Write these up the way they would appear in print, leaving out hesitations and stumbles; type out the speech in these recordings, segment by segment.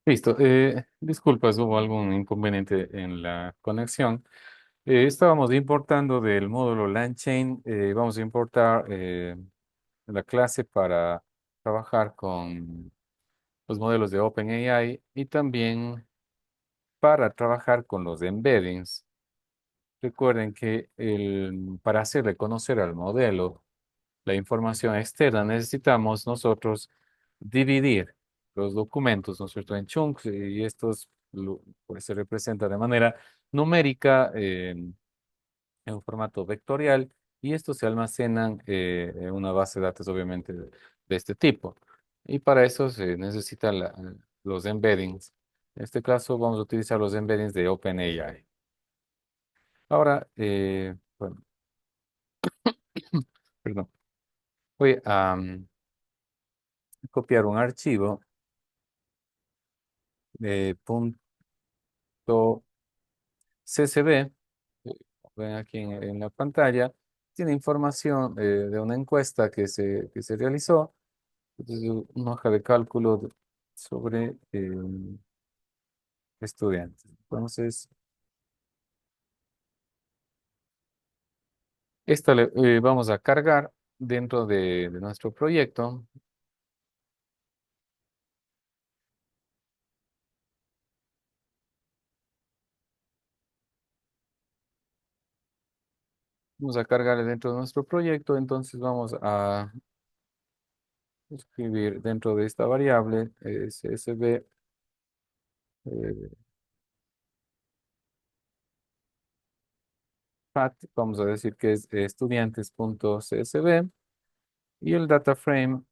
Listo. Disculpas, hubo algún inconveniente en la conexión. Estábamos importando del módulo LangChain. Vamos a importar la clase para trabajar con los modelos de OpenAI y también para trabajar con los embeddings. Recuerden que para hacer reconocer al modelo la información externa, necesitamos nosotros dividir los documentos, ¿no es cierto?, en chunks y estos pues, se representan de manera numérica en un formato vectorial y estos se almacenan en una base de datos, obviamente, de este tipo. Y para eso se necesitan los embeddings. En este caso vamos a utilizar los embeddings de OpenAI. Ahora, bueno, perdón, voy a copiar un archivo de punto CSV, ven aquí en la pantalla, tiene información de una encuesta que se realizó, entonces, una hoja de cálculo sobre estudiantes. Entonces, esta vamos a cargar dentro de nuestro proyecto. Vamos a cargar dentro de nuestro proyecto, entonces vamos a escribir dentro de esta variable CSV. eh, Path, vamos a decir que es estudiantes.csv y el data frame,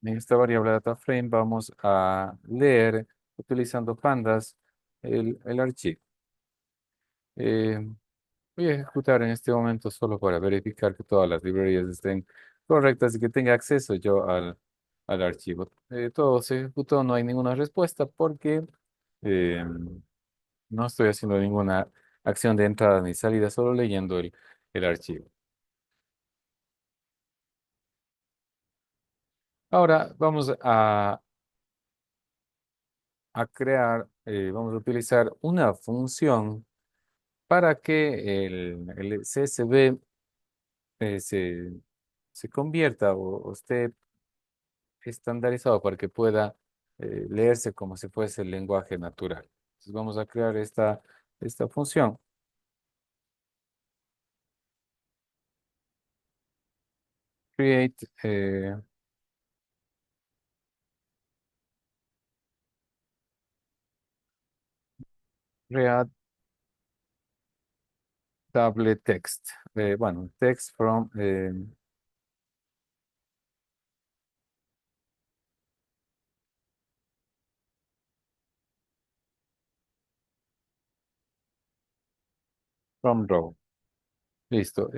en esta variable data frame vamos a leer utilizando pandas el archivo. Eh, Voy a ejecutar en este momento solo para verificar que todas las librerías estén correctas y que tenga acceso yo al archivo. Todo se ejecutó, no hay ninguna respuesta porque eh, no estoy haciendo ninguna acción de entrada ni salida, solo leyendo el archivo. Ahora vamos a crear, vamos a utilizar una función para que el CSV eh, se, se convierta o esté estandarizado para que pueda leerse como si fuese el lenguaje natural. Entonces vamos a crear esta función, create readable text. Bueno, text from row. Listo.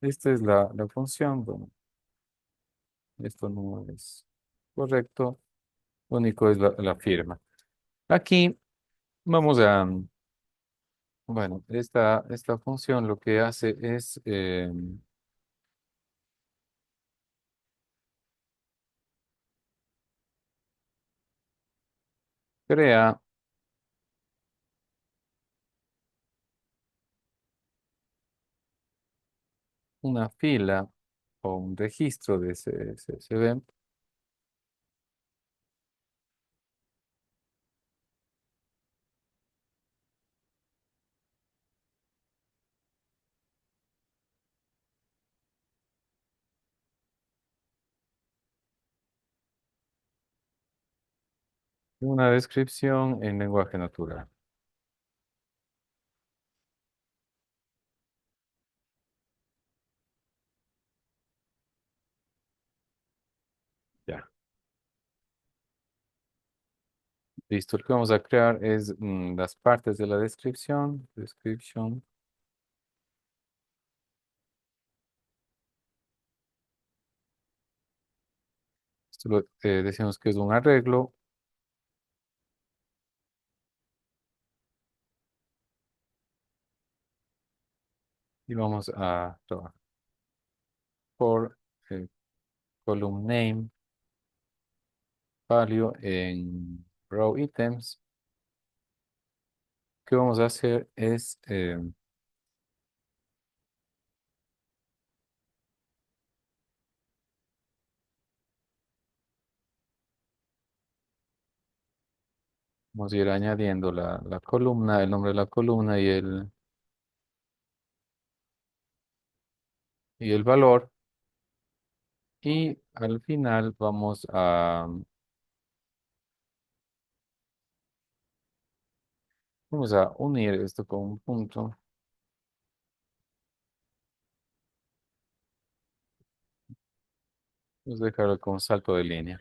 Esta es la función. Bueno, esto no es correcto. Lo único es la firma. Aquí vamos bueno, esta función lo que hace es crea una fila o un registro de CSV, una descripción en lenguaje natural. Ya. Listo. Lo que vamos a crear es las partes de la descripción. Description. Esto decimos que es un arreglo y vamos a trabajar por eh, column name, value en row items. ¿Qué vamos a hacer? Es, vamos a ir añadiendo la columna, el nombre de la columna y el valor. Y al final vamos a unir esto con un punto. Vamos a dejarlo con salto de línea.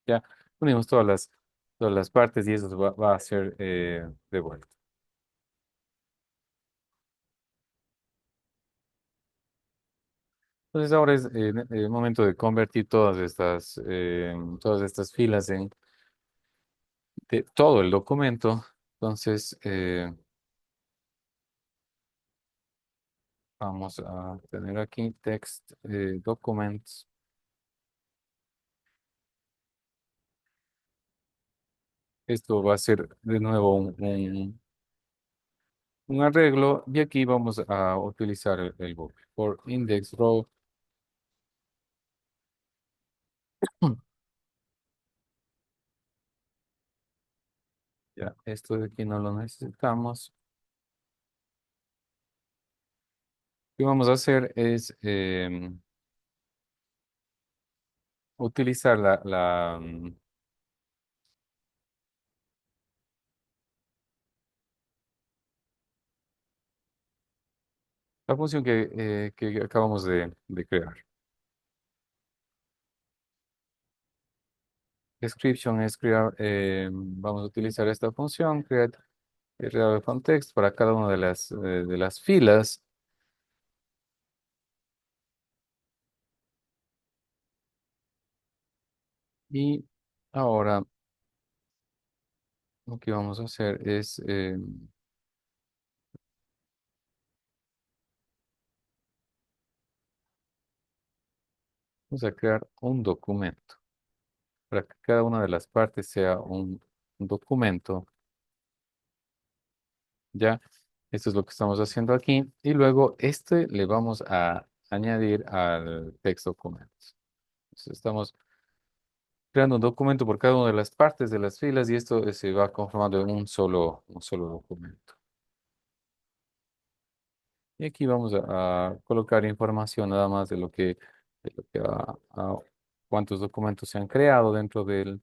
Ya unimos todas las partes y eso va a ser de vuelta. Entonces ahora es el momento de convertir todas estas filas en todo el documento. Entonces vamos a tener aquí text documents. Esto va a ser de nuevo un arreglo y aquí vamos a utilizar el bucle. For index row, ya esto de aquí no lo necesitamos. Lo que vamos a hacer es utilizar la función que acabamos de crear. Description es crear, vamos a utilizar esta función, create de context para cada una de las filas. Y ahora lo que vamos a hacer es, vamos a crear un documento para que cada una de las partes sea un documento. Ya, esto es lo que estamos haciendo aquí. Y luego este le vamos a añadir al text documentos. Entonces, estamos creando un documento por cada una de las partes de las filas y esto se va conformando en un solo documento. Y aquí vamos a colocar información nada más de lo que cuántos documentos se han creado dentro de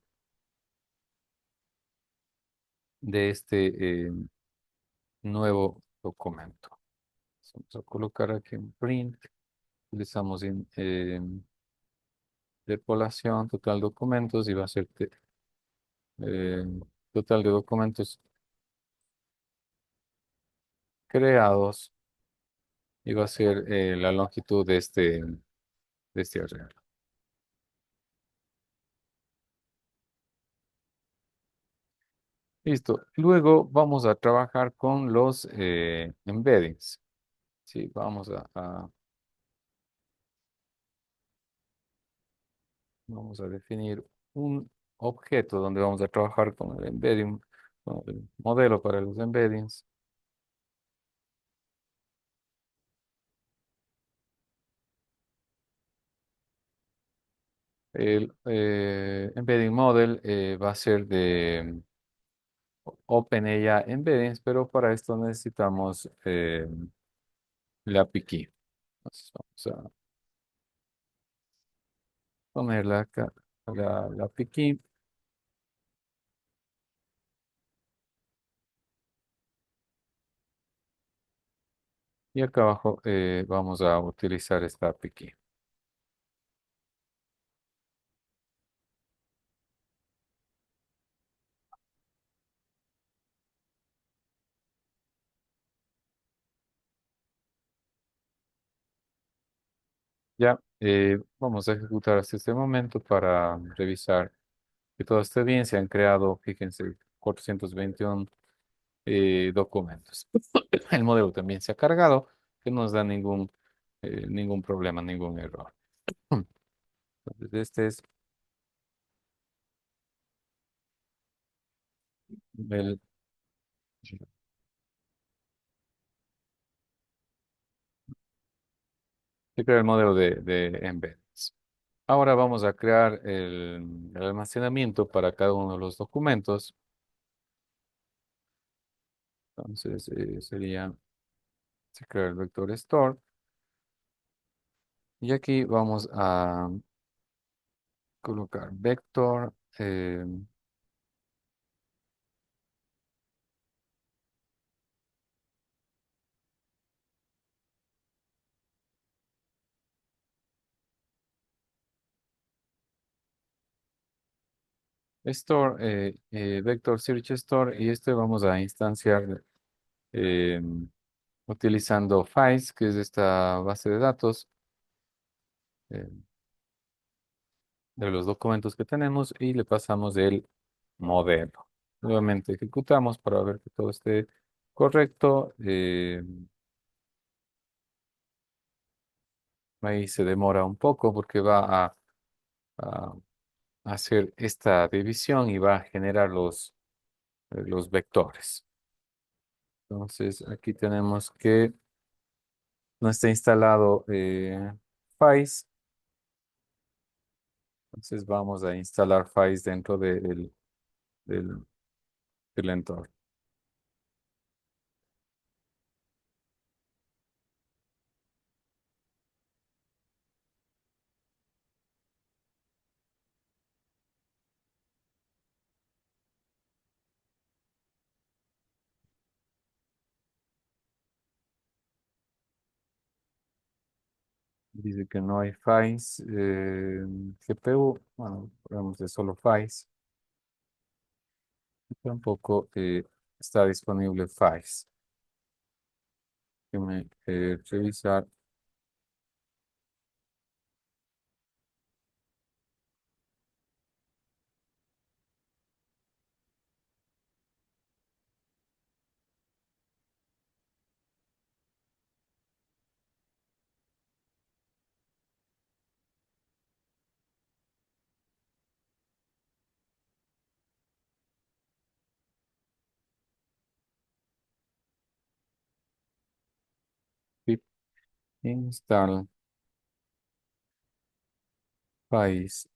este nuevo documento. Vamos a colocar aquí en print. Utilizamos interpolación, total documentos y va a ser eh, total de documentos creados y va a ser la longitud de este arreglo. Listo. Luego vamos a trabajar con los embeddings. Sí, vamos a definir un objeto donde vamos a trabajar con el embedding, con el modelo para los embeddings. El embedding model va a ser de OpenAI Embeddings, pero para esto necesitamos la API key. Entonces vamos a ponerla acá, la API key, y acá abajo vamos a utilizar esta API key. Ya, vamos a ejecutar hasta este momento para revisar que todo esté bien. Se han creado, fíjense, 421 documentos. El modelo también se ha cargado, que no nos da ningún problema, ningún error. Entonces este es el, se crea el modelo de embeddings. Ahora vamos a crear el almacenamiento para cada uno de los documentos. Entonces sería, se crea el vector store. Y aquí vamos a colocar vector store, vector search store, y este vamos a instanciar eh, utilizando files, que es esta base de datos eh, de los documentos que tenemos, y le pasamos el modelo. Nuevamente ejecutamos para ver que todo esté correcto. Ahí se demora un poco porque va a hacer esta división y va a generar los vectores. Entonces aquí tenemos que no está instalado Files. Entonces vamos a instalar Files dentro del, del entorno. Dice que no hay Files. GPU, bueno, ponemos de solo Files. Tampoco está disponible Files. Déjeme revisar. Pip install Files.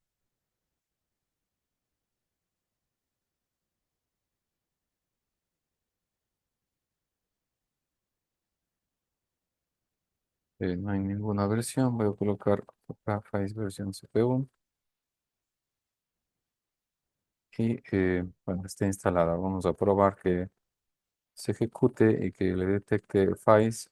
No hay ninguna versión. Voy a colocar otra Files versión CPU. Y bueno, está instalada. Vamos a probar que se ejecute y que le detecte Files.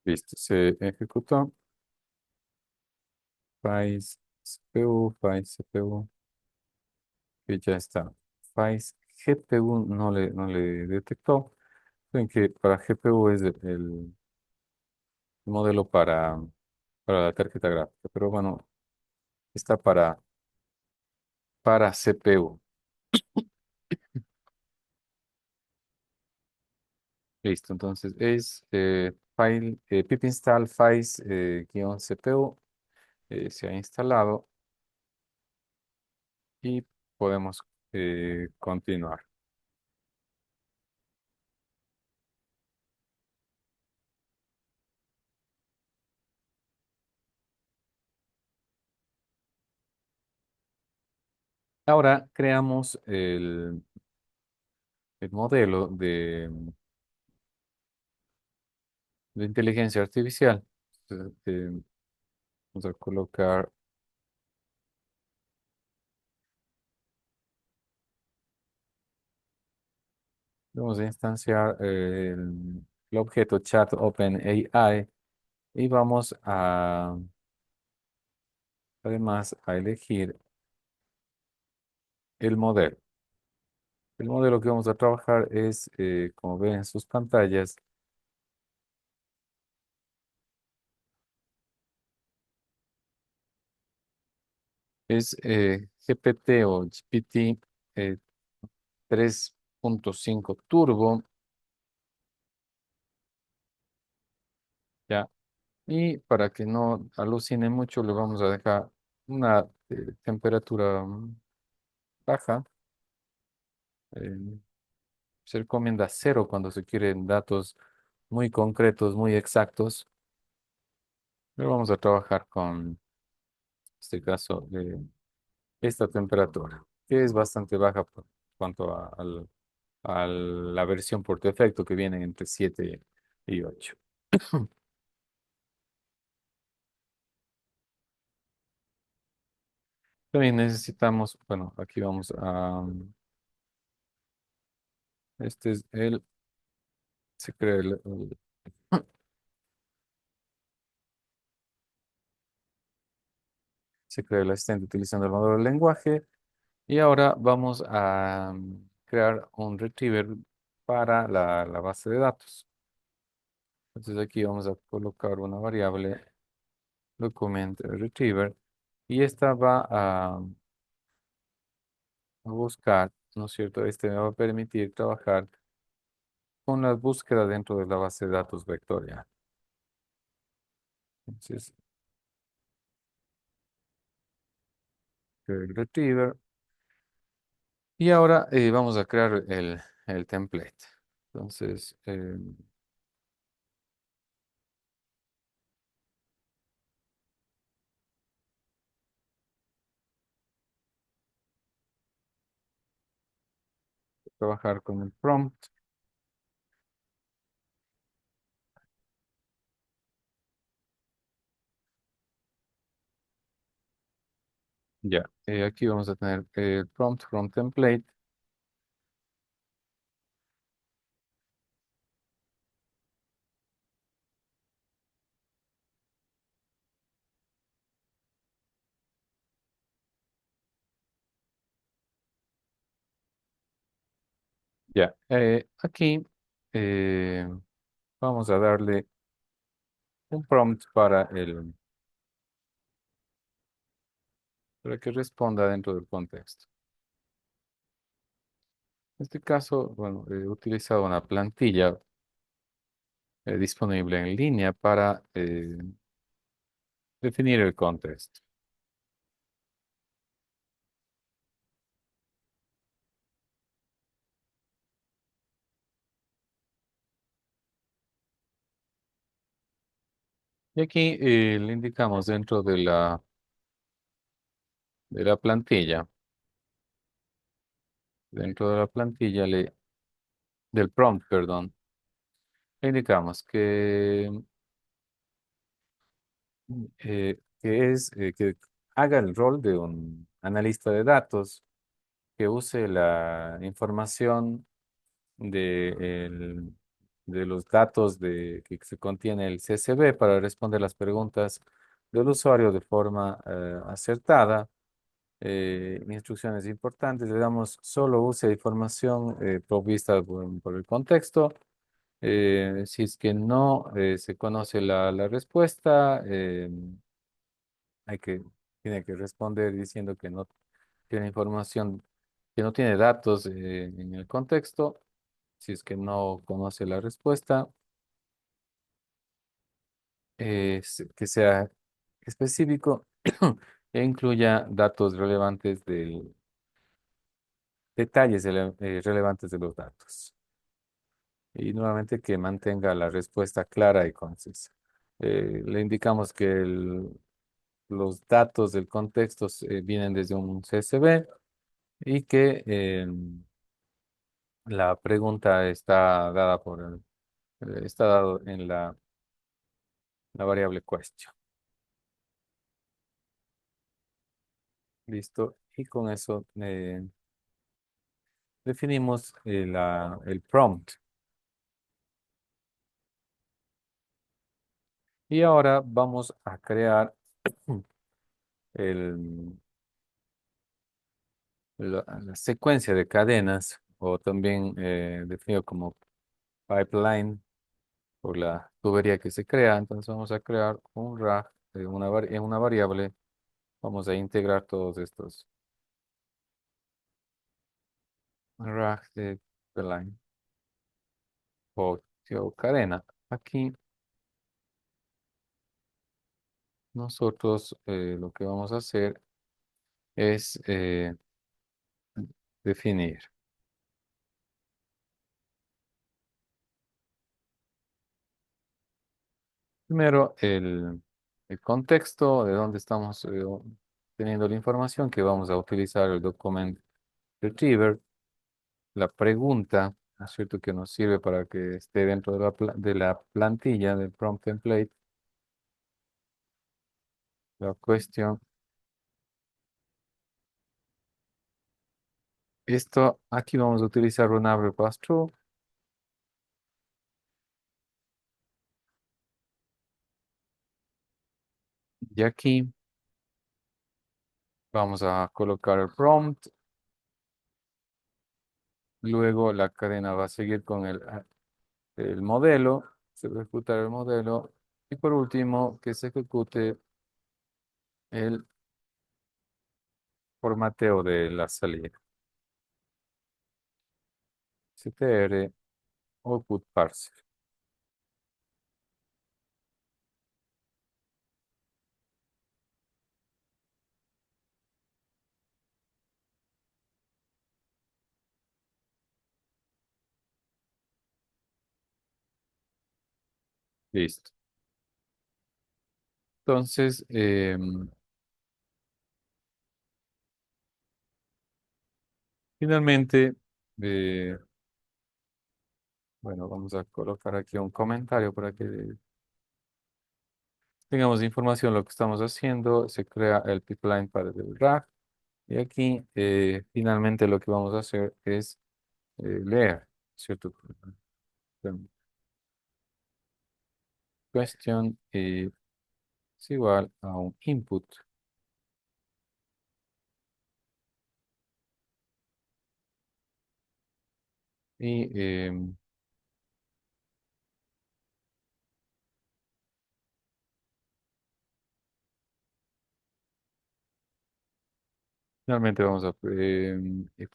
Listo, se ejecutó. Files CPU, Files CPU, y ya está. Files GPU no le detectó. Ven que para GPU es el modelo para la tarjeta gráfica, pero bueno, está para CPU. Listo, entonces es pip install files guión CPU, se ha instalado y podemos continuar. Ahora creamos el modelo de inteligencia artificial. Entonces, vamos a colocar, vamos a instanciar el objeto chat OpenAI y vamos además a elegir el modelo. El modelo que vamos a trabajar es, como ven en sus pantallas, Es GPT o GPT eh, 3.5 Turbo, ¿ya? Y para que no alucine mucho, le vamos a dejar una temperatura baja. eh, Se recomienda cero cuando se quieren datos muy concretos, muy exactos. Pero vamos a trabajar con, en este caso, esta temperatura, que es bastante baja por cuanto a la versión por defecto que viene entre 7 y 8. También necesitamos, bueno, aquí vamos a, este es el, se crea se crea el asistente utilizando el modelo del lenguaje y ahora vamos a crear un retriever para la base de datos. Entonces aquí vamos a colocar una variable document retriever y esta va a buscar, ¿no es cierto? Este me va a permitir trabajar con las búsquedas dentro de la base de datos vectorial. Entonces, el retriever. Y ahora vamos a crear el template. Entonces, trabajar con el prompt. Ya, aquí vamos a tener prompt from template. Ya, aquí eh, vamos a darle un prompt para que responda dentro del contexto. En este caso, bueno, he utilizado una plantilla disponible en línea para definir el contexto. Y aquí le indicamos dentro de la plantilla, dentro de la plantilla del prompt, perdón, le indicamos que haga el rol de un analista de datos, que use la información de, de los datos que se contiene el CSV para responder las preguntas del usuario de forma acertada. Instrucciones importantes, le damos solo use información provista por el contexto. Si es que no se conoce la respuesta, hay que, tiene que responder diciendo que no tiene información, que no tiene datos en el contexto. Si es que no conoce la respuesta, que sea específico e incluya datos relevantes detalles relevantes de los datos. Y nuevamente que mantenga la respuesta clara y concisa. Le indicamos que los datos del contexto vienen desde un CSV y que la pregunta está dada está dado en la variable question. Listo. Y con eso definimos el prompt. Y ahora vamos a crear el, la secuencia de cadenas o también definido como pipeline por la tubería que se crea. Entonces vamos a crear un RAG, una variable Vamos a integrar todos estos RAG de line o cadena. Aquí nosotros lo que vamos a hacer es definir primero el contexto de dónde estamos teniendo la información que vamos a utilizar el document retriever, la pregunta, ¿no es cierto?, que nos sirve para que esté dentro de de la plantilla del prompt template, la cuestión. Esto aquí vamos a utilizar Runable Pass-Through y aquí vamos a colocar el prompt. Luego la cadena va a seguir con el modelo, se va a ejecutar el modelo y por último que se ejecute el formateo de la salida. CTR output parser. Listo. Entonces, finalmente, eh, bueno, vamos a colocar aquí un comentario para que tengamos información de lo que estamos haciendo. Se crea el pipeline para el RAG. Y aquí, finalmente, lo que vamos a hacer es leer, ¿cierto? Question es igual a un input. Y finalmente vamos a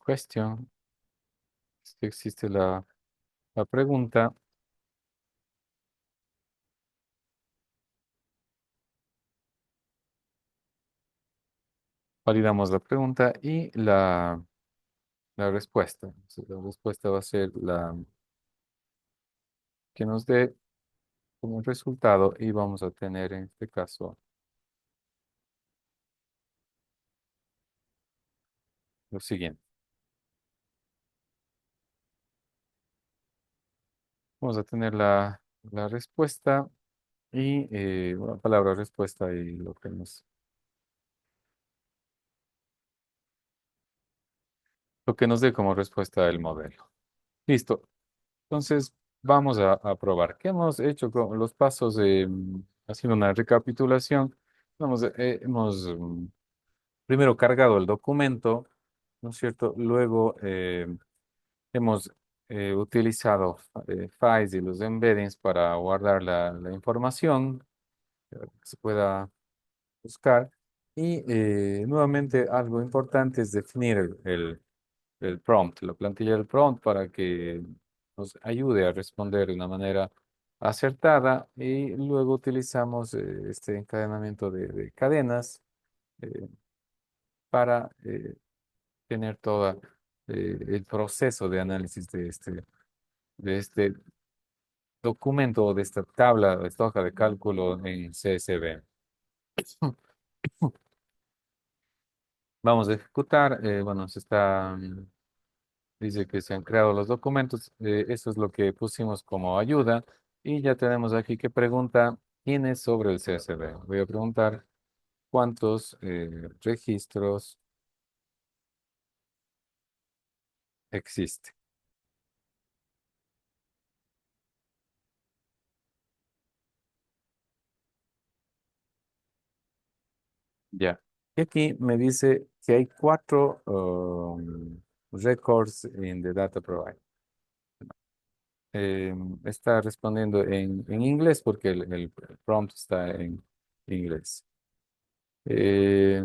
question. Si existe la pregunta, validamos la pregunta y la respuesta. Entonces, la respuesta va a ser la que nos dé como resultado y vamos a tener en este caso lo siguiente. Vamos a tener la respuesta y la palabra respuesta y lo que nos dé como respuesta el modelo. Listo. Entonces, vamos a probar. ¿Qué hemos hecho con los pasos? Haciendo una recapitulación. Hemos primero cargado el documento, ¿no es cierto? Luego hemos utilizado files y los embeddings para guardar la información que se pueda buscar. Y nuevamente algo importante es definir el prompt, la plantilla del prompt para que nos ayude a responder de una manera acertada y luego utilizamos este encadenamiento de cadenas eh, para tener todo el proceso de análisis de este documento o de esta tabla, de esta hoja de cálculo en CSV. Vamos a ejecutar, bueno, dice que se han creado los documentos, eso es lo que pusimos como ayuda y ya tenemos aquí que pregunta quién es sobre el CSV. Voy a preguntar cuántos registros existen. Ya. Y aquí me dice que hay cuatro records in the data provided. Está respondiendo en inglés porque el prompt está en inglés. Eh,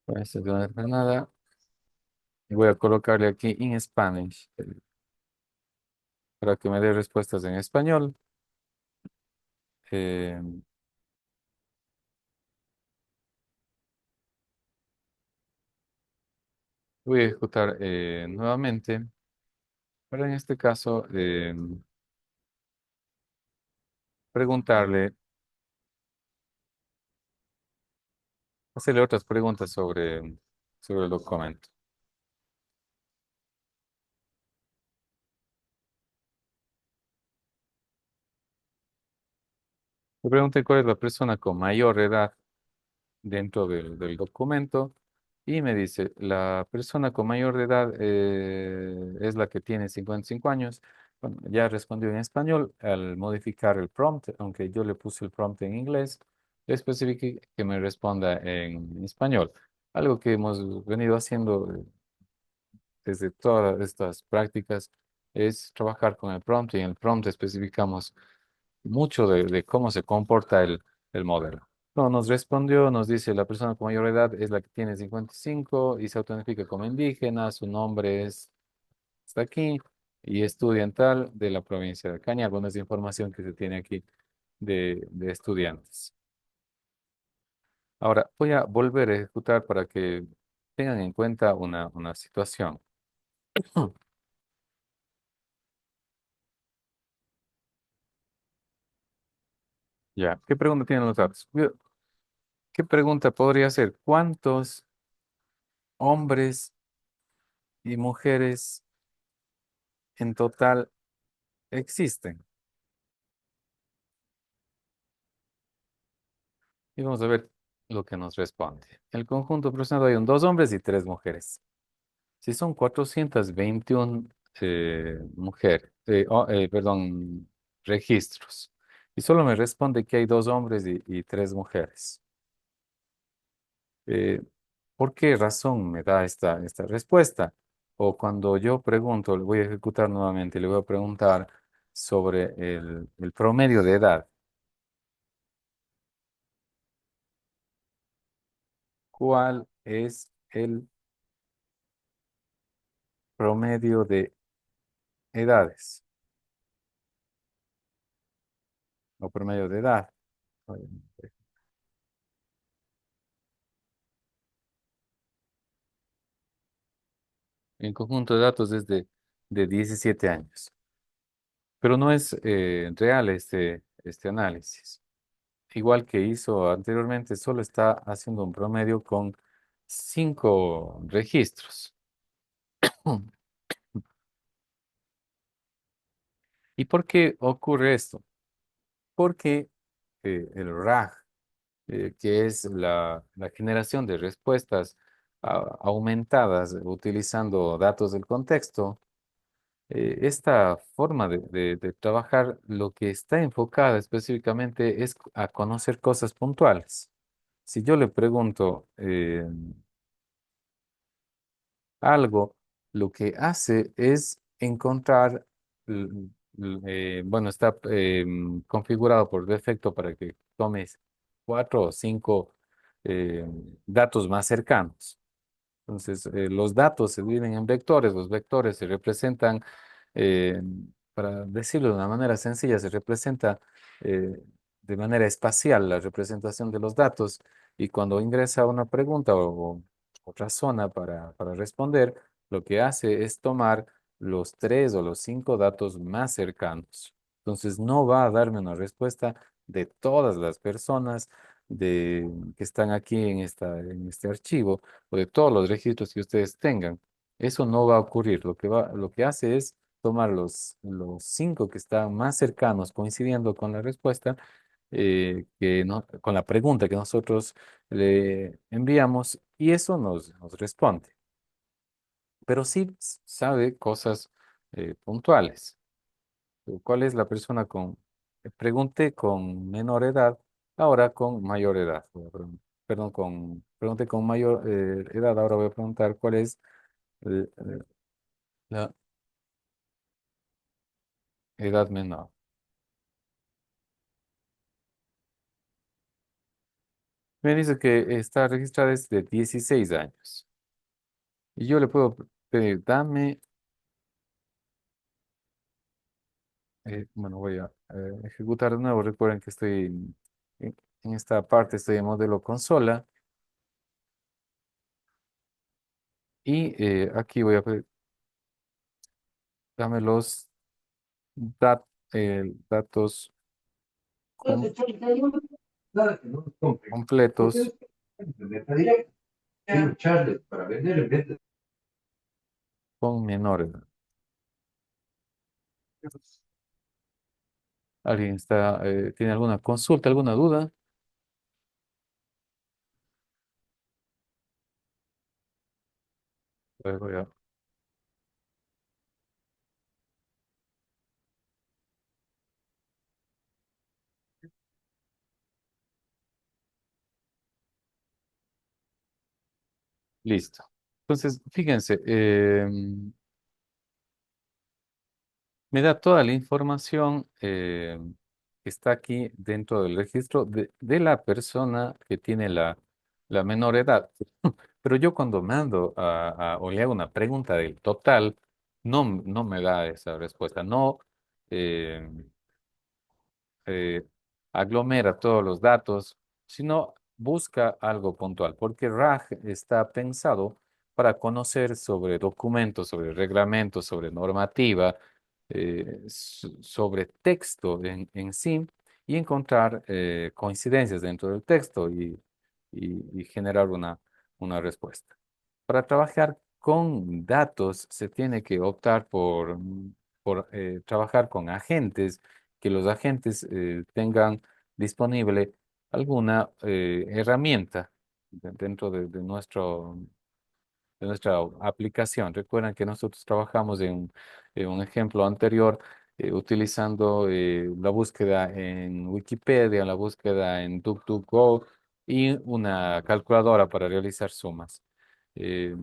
esta es una Granada. Y voy a colocarle aquí in Spanish para que me dé respuestas en español. Eh, Voy a ejecutar nuevamente, pero en este caso preguntarle, hacerle otras preguntas sobre el documento. Le pregunté cuál es la persona con mayor edad dentro del documento y me dice, la persona con mayor de edad es la que tiene 55 años. Bueno, ya respondió en español al modificar el prompt, aunque yo le puse el prompt en inglés, le especifiqué que me responda en español. Algo que hemos venido haciendo desde todas estas prácticas es trabajar con el prompt y en el prompt especificamos mucho de cómo se comporta el modelo. No, nos respondió, nos dice la persona con mayor edad es la que tiene 55 y se autoidentifica como indígena, su nombre está aquí y estudia en tal de la provincia de Cañar. Bueno, es información que se tiene aquí de estudiantes. Ahora, voy a volver a ejecutar para que tengan en cuenta una situación. Ya, ¿qué pregunta tienen los datos? ¿Qué pregunta podría ser? ¿Cuántos hombres y mujeres en total existen? Y vamos a ver lo que nos responde. El conjunto presentado hay un dos hombres y tres mujeres. Si son 421 perdón, registros. Y solo me responde que hay dos hombres y tres mujeres. Eh, ¿Por qué razón me da esta respuesta? O cuando yo pregunto, le voy a ejecutar nuevamente, le voy a preguntar sobre el promedio de edad. ¿Cuál es el promedio de edades o promedio de edad? En conjunto de datos es de 17 años. Pero no es real este análisis. Igual que hizo anteriormente, solo está haciendo un promedio con 5 registros. ¿Y por qué ocurre esto? Porque el RAG, que es la generación de respuestas aumentadas utilizando datos del contexto, esta forma de trabajar lo que está enfocada específicamente es a conocer cosas puntuales. Si yo le pregunto algo, lo que hace es encontrar, bueno, está configurado por defecto para que tomes 4 o 5 eh, datos más cercanos. Entonces, los datos se dividen en vectores. Los vectores se representan, eh, para decirlo de una manera sencilla, se representa eh, de manera espacial la representación de los datos. Y cuando ingresa una pregunta o razona para responder, lo que hace es tomar los 3 o los 5 datos más cercanos. Entonces, no va a darme una respuesta de todas las personas que están aquí en este archivo o de todos los registros que ustedes tengan. Eso no va a ocurrir. Lo que hace es tomar los 5 que están más cercanos, coincidiendo con la respuesta, con la pregunta que nosotros le enviamos, y eso nos responde. Pero sí sabe cosas puntuales. ¿Cuál es la persona pregunté con menor edad, ahora con mayor edad? Perdón, pregunté con mayor edad, ahora voy a preguntar cuál es la edad menor. Me dice que está registrada desde 16 años. Y yo le puedo pedir, dame, bueno, voy a ejecutar de nuevo. Recuerden que estoy en esta parte, estoy en modelo consola. Y aquí voy a pedir, dame los dat- datos com- completos con menores. ¿Alguien tiene alguna consulta, alguna duda? Voy a- Listo. Entonces, fíjense, me da toda la información que está aquí dentro del registro de la persona que tiene la menor edad. Pero yo cuando mando o le hago una pregunta del total, no me da esa respuesta. No. eh, eh, Aglomera todos los datos, sino busca algo puntual, porque RAG está pensado para conocer sobre documentos, sobre reglamentos, sobre normativa, sobre texto en sí y encontrar coincidencias dentro del texto y generar una respuesta. Para trabajar con datos se tiene que optar por trabajar con agentes, que los agentes tengan disponible alguna herramienta dentro de nuestra aplicación. Recuerden que nosotros trabajamos en un ejemplo anterior utilizando la búsqueda en Wikipedia, la búsqueda en DuckDuckGo y una calculadora para realizar sumas. Eh,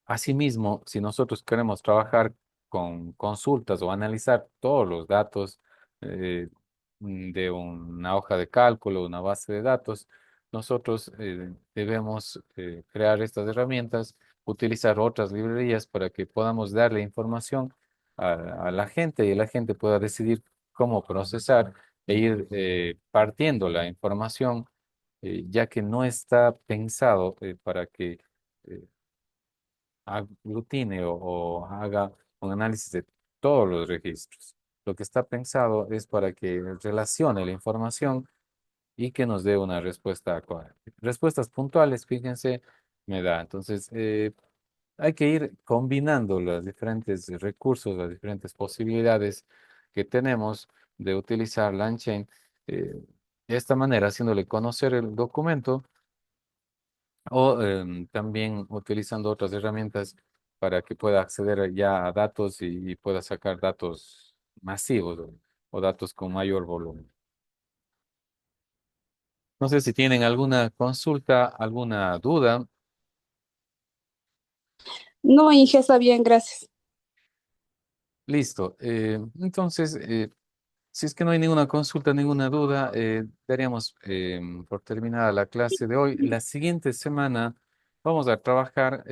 Asimismo, si nosotros queremos trabajar con consultas o analizar todos los datos eh, de una hoja de cálculo, una base de datos, nosotros debemos crear estas herramientas, utilizar otras librerías para que podamos darle información a la gente y la gente pueda decidir cómo procesar e ir partiendo la información, ya que no está pensado para que eh, aglutine o haga un análisis de todos los registros. Lo que está pensado es para que relacione la información y que nos dé una respuesta coherente. Respuestas puntuales, fíjense, me da. Entonces, hay que ir combinando los diferentes recursos, las diferentes posibilidades que tenemos de utilizar LangChain. De esta manera, haciéndole conocer el documento o también utilizando otras herramientas para que pueda acceder ya a datos y pueda sacar datos masivos o datos con mayor volumen. No sé si tienen alguna consulta, alguna duda. No, Inge, está bien, gracias. Listo. Entonces, si es que no hay ninguna consulta, ninguna duda, daríamos por terminada la clase de hoy. La siguiente semana vamos a trabajar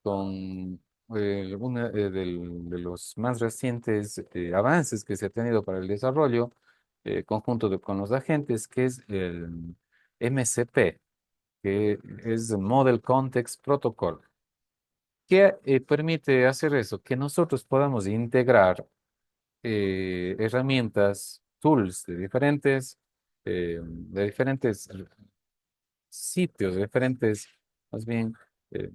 con de los más recientes avances que se ha tenido para el desarrollo conjunto con los agentes, que es el MCP, que es Model Context Protocol. ¿Qué permite hacer eso? Que nosotros podamos integrar herramientas, tools de diferentes sitios, de diferentes, más bien, eh,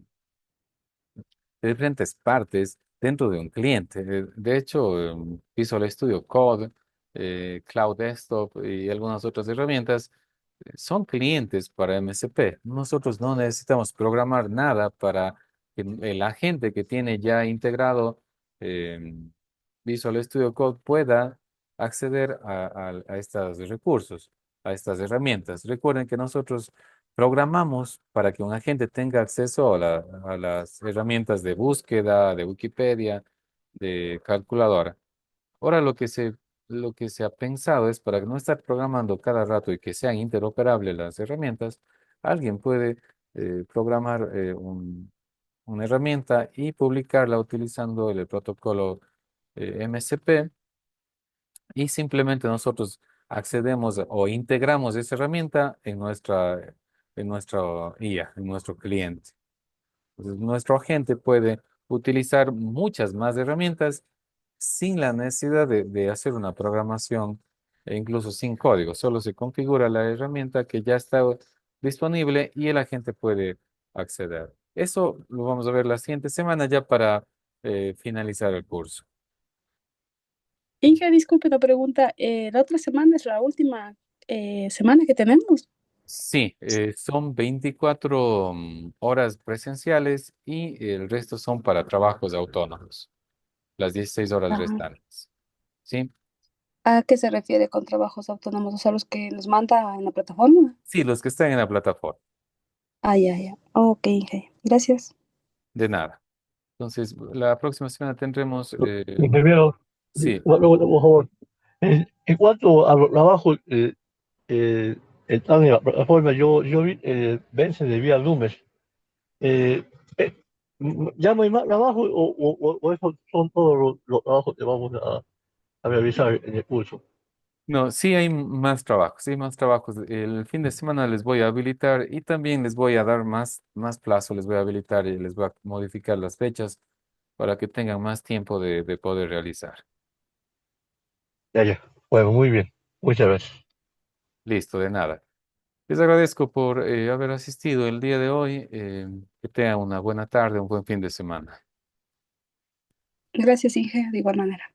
de diferentes partes dentro de un cliente. De hecho, Visual Studio Code, Cloud Desktop y algunas otras herramientas son clientes para MCP. Nosotros no necesitamos programar nada para que el agente que tiene ya integrado eh, Visual Studio Code pueda acceder a estos recursos, a estas herramientas. Recuerden que nosotros programamos para que un agente tenga acceso a las herramientas de búsqueda, de Wikipedia, de calculadora. Ahora lo que se lo que se ha pensado es para no estar programando cada rato y que sean interoperables las herramientas, alguien puede programar una herramienta y publicarla utilizando el protocolo MCP y simplemente nosotros accedemos o integramos esa herramienta en nuestra IA, en nuestro cliente. Entonces, nuestro agente puede utilizar muchas más herramientas sin la necesidad de hacer una programación e incluso sin código. Solo se configura la herramienta que ya está disponible y el agente puede acceder. Eso lo vamos a ver la siguiente semana ya para finalizar el curso. Inge, disculpe la pregunta. La otra semana es la última semana que tenemos. Sí, son 24 horas presenciales y el resto son para trabajos autónomos, las 16 horas Ajá. restantes. ¿Sí? ¿A qué se refiere con trabajos autónomos? O sea, los que nos manda en la plataforma. Sí, los que están en la plataforma. Ah, ya, ya. Ok, Inge. Gracias. De nada. Entonces, la próxima semana tendremos, Ingeniero, sí, por favor, en cuanto a los trabajos eh, están en la plataforma, yo vi vence de vía Lumes. Eh, eh, ¿Ya no hay más trabajo o esos son todos los trabajos que vamos a realizar en el curso? no, sí hay más trabajos, sí hay más trabajos. El fin de semana les voy a habilitar y también les voy a dar más plazo, les voy a habilitar y les voy a modificar las fechas para que tengan más tiempo de poder realizar. Ya, ya. Bueno, muy bien. Muchas gracias. Listo, de nada. Les agradezco por haber asistido el día de hoy. Que tengan una buena tarde, un buen fin de semana. Gracias, Inge, de igual manera.